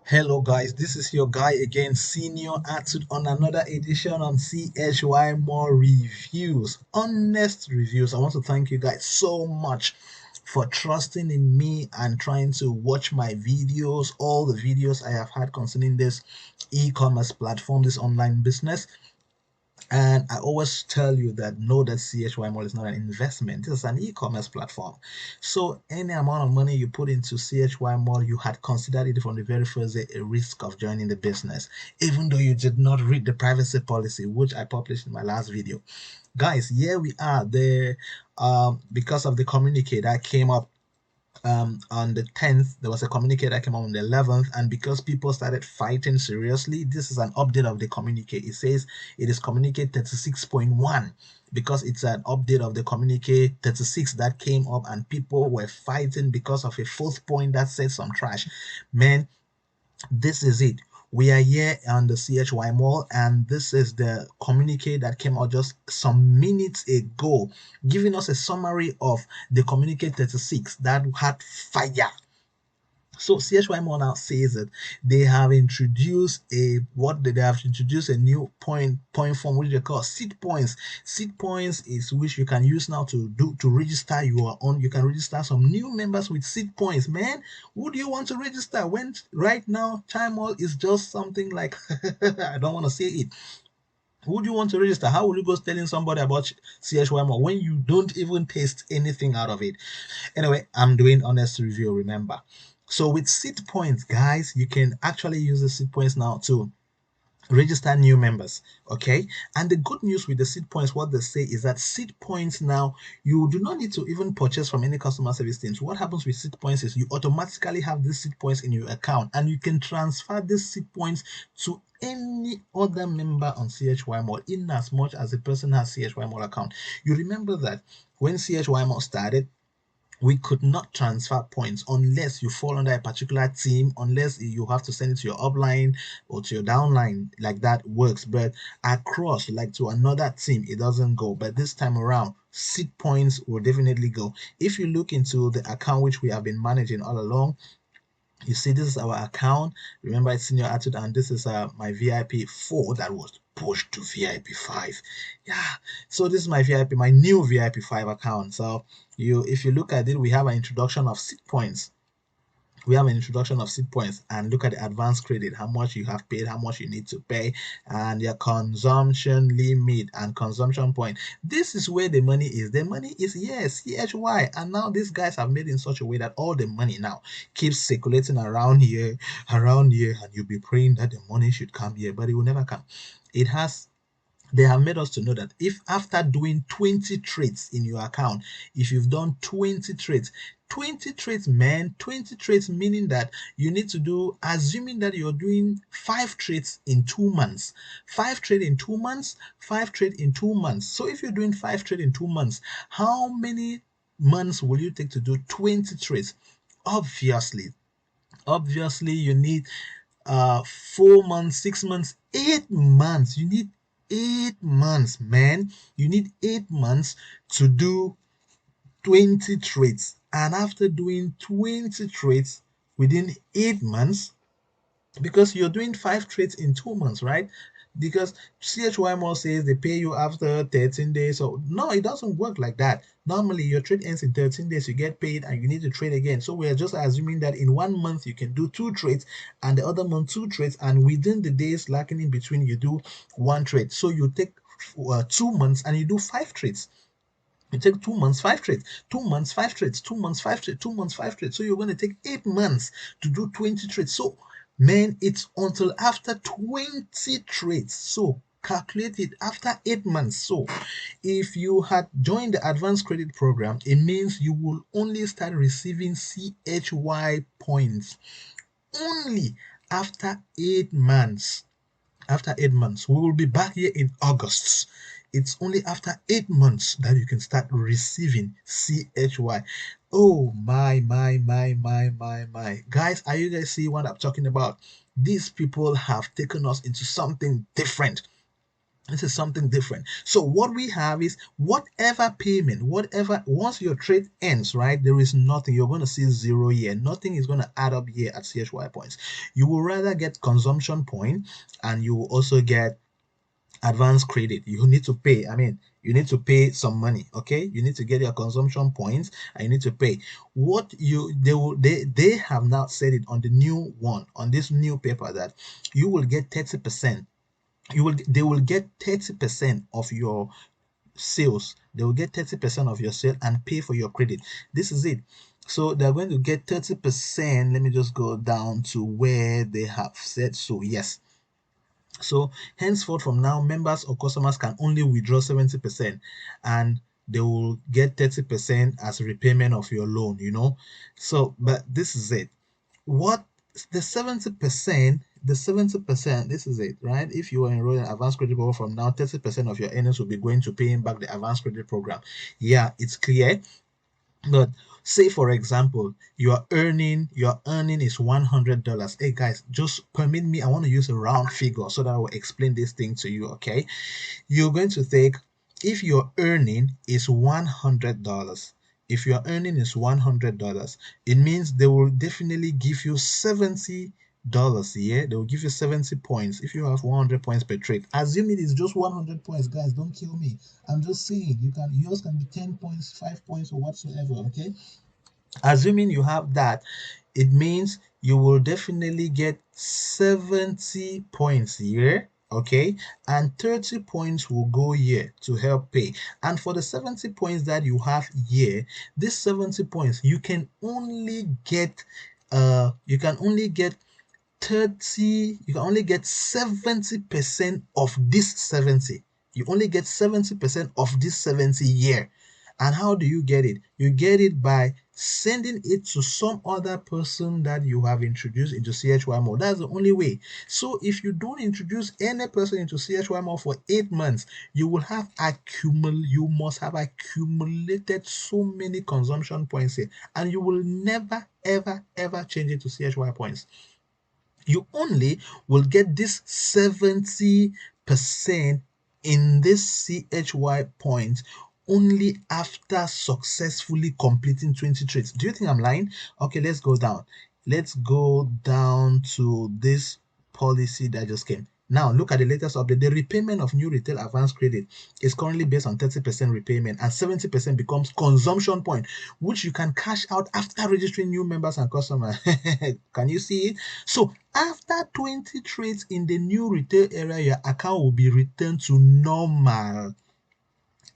Hello guys, this is your guy again, Senior Attitude on another edition on CHY Mall reviews, honest reviews. I want to thank you guys so much for trusting in me and trying to watch my videos, all the videos I have had concerning this e-commerce platform, this online business. And I always tell you that know that CHY Mall is not an investment, it's an e-commerce platform. So any amount of money you put into CHY Mall, you had considered it from the very first day a risk of joining the business, even though you did not read the privacy policy, which I published in my last video. Guys, here we are there because of the communique that came up on the 10th. There was a communique that came out on the 11th, and because people started fighting seriously, this is an update of the communique. It says it is communique 36.1 because it's an update of the communique 36 that came up, and people were fighting because of a fourth point that said some trash. Man, this is it. We are here on the CHY Mall, and this is the communique that came out just some minutes ago, giving us a summary of the communique 36 that had fire. So CHY Mall now says that they have introduced a new point form which they call seed points. Seed points is which you can use now to register your own. You can register some new members with seed points. Man, who do you want to register? When right now CHY Mall is just something like I don't want to say it. Who do you want to register? How will you go telling somebody about CHY Mall when you don't even taste anything out of it? Anyway, I'm doing honest review, remember. So with seed points, guys, you can actually use the seed points now to register new members. Okay, and the good news with the seed points, what they say is that seed points now, you do not need to even purchase from any customer service teams. What happens with seed points is you automatically have these seed points in your account, and you can transfer these seed points to any other member on CHY Mall in as much as the person has CHY Mall account. You remember that when CHY Mall started, we could not transfer points unless you fall under a particular team, unless you have to send it to your upline or to your downline. Like that works, but across, like to another team, it doesn't go. But this time around, seed points will definitely go. If you look into the account which we have been managing all along, you see this is our account. Remember, it's senior attitude, and this is my VIP 4 that was pushed to VIP 5. Yeah, so this is my VIP, my new VIP 5 account. So if you look at it, we have an introduction of seed points. We have an introduction of seed points, and look at the advanced credit, how much you have paid, how much you need to pay, and your consumption limit and consumption point. This is where the money is. The money is, yes, CHY, and now these guys have made it in such a way that all the money now keeps circulating around here, and you'll be praying that the money should come here, but it will never come. It has They have made us to know that if after doing 20 trades in your account, if you've done 20 trades, man, 20 trades, meaning that you need to do, assuming that you're doing 5 trades in 2 months, 5 trade in 2 months, 5 trade in 2 months. So if you're doing 5 trade in 2 months, how many months will you take to do 20 trades? Obviously, you need 4 months, 6 months, 8 months. You need 8 months, man. You need 8 months to do 20 trades. And after doing 20 trades within 8 months, because you're doing 5 trades in 2 months, right? Because CHY Mall says they pay you after 13 days. So no, it doesn't work like that. Normally your trade ends in 13 days, you get paid and you need to trade again. So we are just assuming that in 1 month you can do 2 trades, and the other month 2 trades, and within the days lacking in between you do 1 trade. So you take 2 months and you do 5 trades. You take 2 months, 5 trades, 2 months, 5 trades, 2 months, 5 trades, 2 months, 5 trades. So you're going to take 8 months to do 20 trades. So, man, it's until after 20 trades. So calculate it after 8 months. So if you had joined the advanced credit program, it means you will only start receiving CHY points only after 8 months. After 8 months, we will be back here in August. It's only after 8 months that you can start receiving CHY. Oh my. Guys, are you guys see what I'm talking about? These people have taken us into something different. This is something different. So what we have is whatever payment, whatever, once your trade ends, right, there is nothing. You're going to see zero here. Nothing is going to add up here at CHY points. You will rather get consumption point, and you will also get advanced credit. You need to pay. I mean, you need to pay some money. Okay, you need to get your consumption points, and you need to pay. What you they have now said it on the new one, on this new paper, that you will get 30%. They will get 30% of your sales. They will get 30% of your sale and pay for your credit. This is it. So they're going to get 30%. Let me just go down to where they have said so. Yes. So henceforth, from now, members or customers can only withdraw 70%, and they will get 30% as repayment of your loan, So, but this is it. What the 70%, this is it, right? If you are enrolled in advanced credit program, from now 30% of your earnings will be going to paying back the advanced credit program. Yeah, it's clear. But say for example, your earning is $100. Hey guys, just permit me, I want to use a round figure so that I will explain this thing to you. Okay, you're going to take, if your earning is $100, if your earning is $100, it means they will definitely give you $70. Yeah, they will give you 70 points if you have 100 points per trade. Assuming it's just 100 points, guys, don't kill me. I'm just saying, yours can be 10 points, 5 points, or whatsoever. Okay, assuming you have that, it means you will definitely get 70 points here. Okay, and 30 points will go here to help pay. And for the 70 points that you have here, this 70 points, you can only get 70% of this 70. You only get 70% of this 70 year. And how do you get it? You get it by sending it to some other person that you have introduced into CHY Mall. That's the only way. So if you don't introduce any person into CHY Mall for 8 months, you must have accumulated so many consumption points here, and you will never ever change it to CHY points. You only will get this 70% in this CHY point only after successfully completing 20 trades. Do you think I'm lying? Okay, let's go down. Let's go down to this policy that just came. Now, look at the latest update. The repayment of new retail advance credit is currently based on 30% repayment, and 70% becomes consumption point, which you can cash out after registering new members and customers. Can you see it? So after 20 trades in the new retail area, your account will be returned to normal,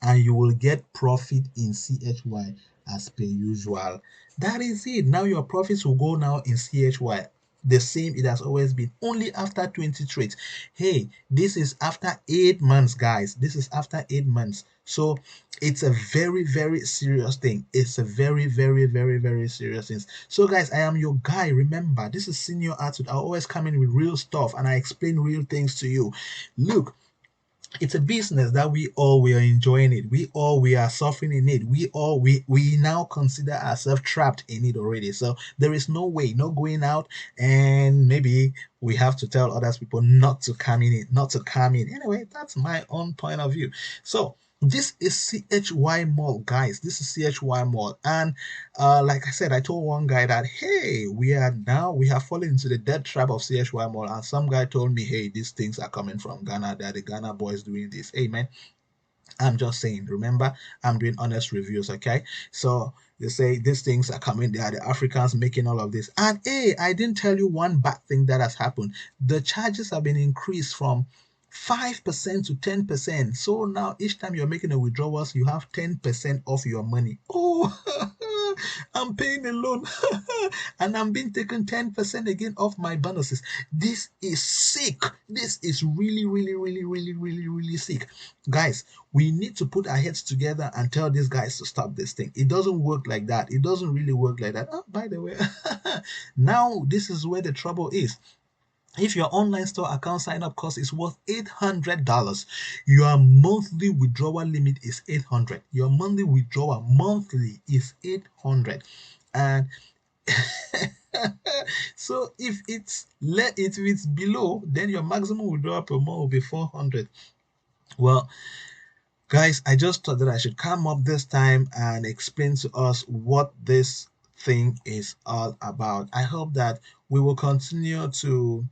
and you will get profit in CHY as per usual. That is it. Now your profits will go now in CHY. The same it has always been, only after 20 trades. Hey, this is after 8 months, guys. This is after 8 months. So it's a very, very serious thing. It's a very, very, very, very serious thing. So guys, I am your guy. Remember, this is Senior Attitude. I always come in with real stuff, and I explain real things to you. Look, it's a business that we are enjoying it. We are suffering in it. We now consider ourselves trapped in it already. So there is no way, no going out, and maybe we have to tell others people not to come in it, not to come in. Anyway, that's my own point of view. So this is CHY Mall, guys. This is CHY Mall, and like I said, I told one guy that, hey, we have fallen into the dead trap of CHY Mall, and some guy told me, hey, these things are coming from Ghana. They're the Ghana boys doing this. Hey, man, I'm just saying. Remember, I'm doing honest reviews. Okay, so they say these things are coming. They are the Africans making all of this. And hey, I didn't tell you one bad thing that has happened. The charges have been increased from 5% to 10%. So now each time you're making a withdrawal, you have 10% off your money. Oh, I'm paying a loan and I'm being taken 10% again off my bonuses. This is sick. This is really, really, really, really, really, really sick. Guys, we need to put our heads together and tell these guys to stop this thing. It doesn't work like that. It doesn't really work like that. Oh, by the way, now this is where the trouble is. If your online store account sign up cost is worth $800, your monthly withdrawal limit is 800. Your monthly withdrawal monthly is 800. And so if it's below, then your maximum withdrawal per month will be 400. Well, guys, I just thought that I should come up this time and explain to us what this thing is all about. I hope that we will continue to,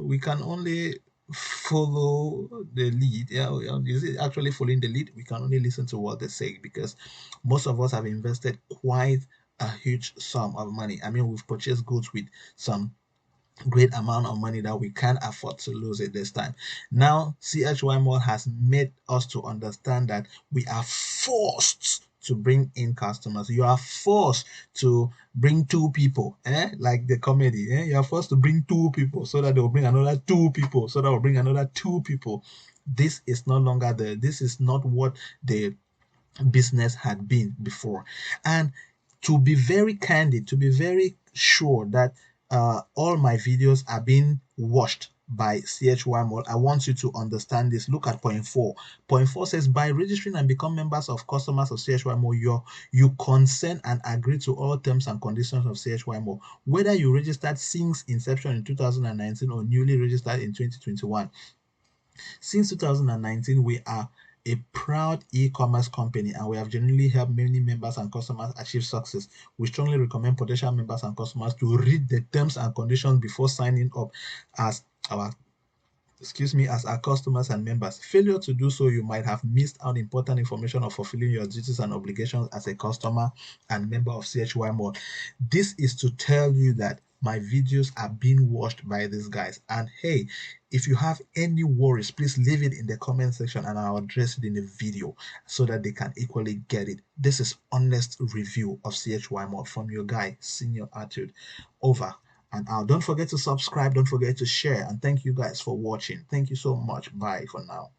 we can only follow the lead. Yeah, is it actually following the lead? We can only listen to what they say because most of us have invested quite a huge sum of money. I mean, we've purchased goods with some great amount of money that we can't afford to lose it this time. Now, CHY Mall has made us to understand that we are forced to bring in customers. You are forced to bring two people, like the comedy. You are forced to bring two people so that they will bring another two people, so that will bring another two people. This is no longer this is not what the business had been before. And to be very candid, to be very sure that all my videos are being watched by CHY Mall, I want you to understand this. Look at point 4. Point 4 says, by registering and become members of customers of CHY Mall, you consent and agree to all terms and conditions of CHY Mall, whether you registered since inception in 2019 or newly registered in 2021. Since 2019, we are a proud e-commerce company and we have genuinely helped many members and customers achieve success. We strongly recommend potential members and customers to read the terms and conditions before signing up as our as our customers and members. Failure to do so, you might have missed out important information of fulfilling your duties and obligations as a customer and member of CHY Mall. This is to tell you that my videos are being watched by these guys. And hey, if you have any worries, please leave it in the comment section and I'll address it in the video so that they can equally get it. This is honest review of CHY Mall from your guy, Senior Attitude. Over and out. Don't forget to subscribe, don't forget to share, and thank you guys for watching. Thank you so much. Bye for now.